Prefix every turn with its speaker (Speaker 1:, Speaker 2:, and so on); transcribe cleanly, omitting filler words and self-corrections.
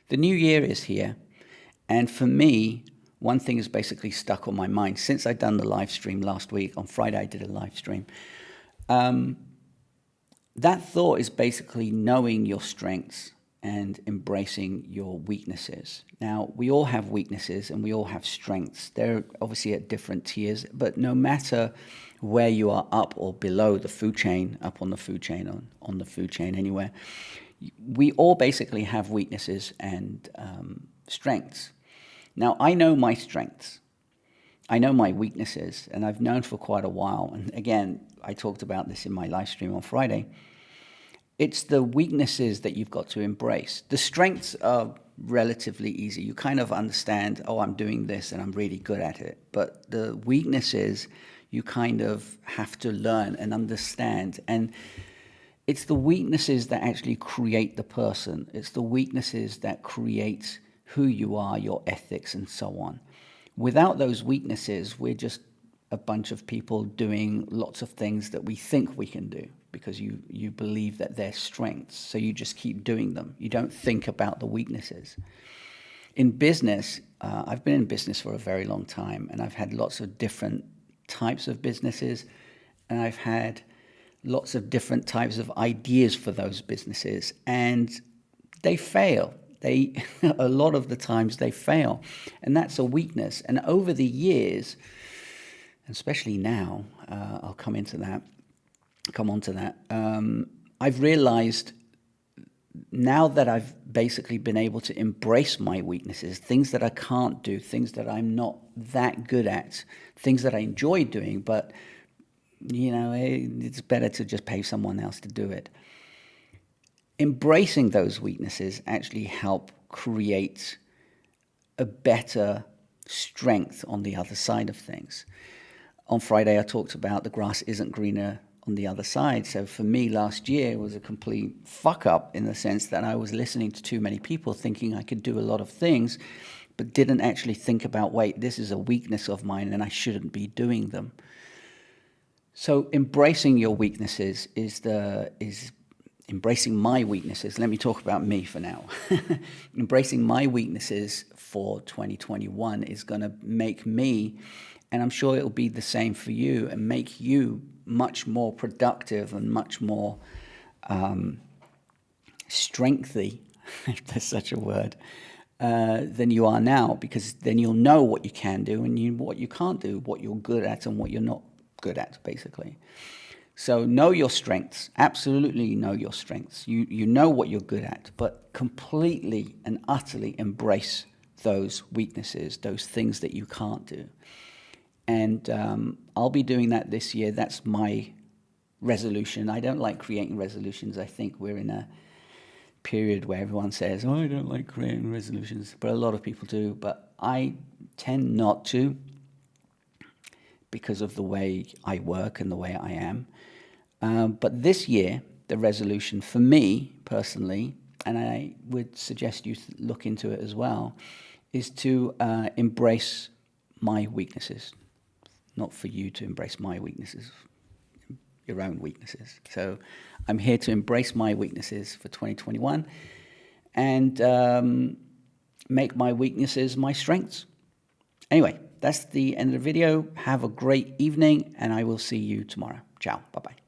Speaker 1: The new year is here, and for me, one thing is basically stuck on my mind. Since I'd done the live stream last week, on Friday I did a live stream, that thought is basically knowing your strengths and embracing your weaknesses. Now, we all have weaknesses and we all have strengths. They're obviously at different tiers, but no matter where you are up or below the food chain, up on the food chain, on the food chain, anywhere, we all basically have weaknesses and strengths. Now, I know my strengths. I know my weaknesses, and I've known for quite a while. And again, I talked about this in my live stream on Friday. It's the weaknesses that you've got to embrace. The strengths are relatively easy. You kind of understand, oh, I'm doing this and I'm really good at it. But the weaknesses, you kind of have to learn and understand. And it's the weaknesses that actually create the person. It's the weaknesses that create who you are, your ethics, and so on. Without those weaknesses, we're just a bunch of people doing lots of things that we think we can do because you believe that they're strengths. So you just keep doing them. You don't think about the weaknesses. In business, I've been in business for a very long time, and I've had lots of different types of businesses, and I've had lots of different types of ideas for those businesses, and they fail. A lot of the times they fail, and that's a weakness. And over the years, especially now, I'll come on to that. I've realized now that I've basically been able to embrace my weaknesses, things that I can't do, things that I'm not that good at, things that I enjoy doing, but it's better to just pay someone else to do it. Embracing those weaknesses actually help create a better strength on the other side of things. On Friday, I talked about the grass isn't greener on the other side. So for me, last year was a complete fuck up in the sense that I was listening to too many people thinking I could do a lot of things, but didn't actually think about, wait, this is a weakness of mine and I shouldn't be doing them. So embracing your weaknesses is embracing my weaknesses. Let me talk about me for now. Embracing my weaknesses for 2021 is going to make me, and I'm sure it'll be the same for you, and make you much more productive and much more strengthy, if there's such a word, than you are now, because then you'll know what you can do and what you can't do, what you're good at and what you're not good at, basically. So know your strengths, absolutely know your strengths. You know what you're good at, but completely and utterly embrace those weaknesses, those things that you can't do. And I'll be doing that this year. That's my resolution. I don't like creating resolutions. I think we're in a period where everyone says, oh, I don't like creating resolutions, but a lot of people do. But I tend not to, because of the way I work and the way I am. But this year, the resolution for me personally, and I would suggest you look into it as well, is to embrace my weaknesses. Not for you to embrace my weaknesses, your own weaknesses. So I'm here to embrace my weaknesses for 2021 and make my weaknesses my strengths. Anyway, that's the end of the video. Have a great evening, and I will see you tomorrow. Ciao. Bye-bye.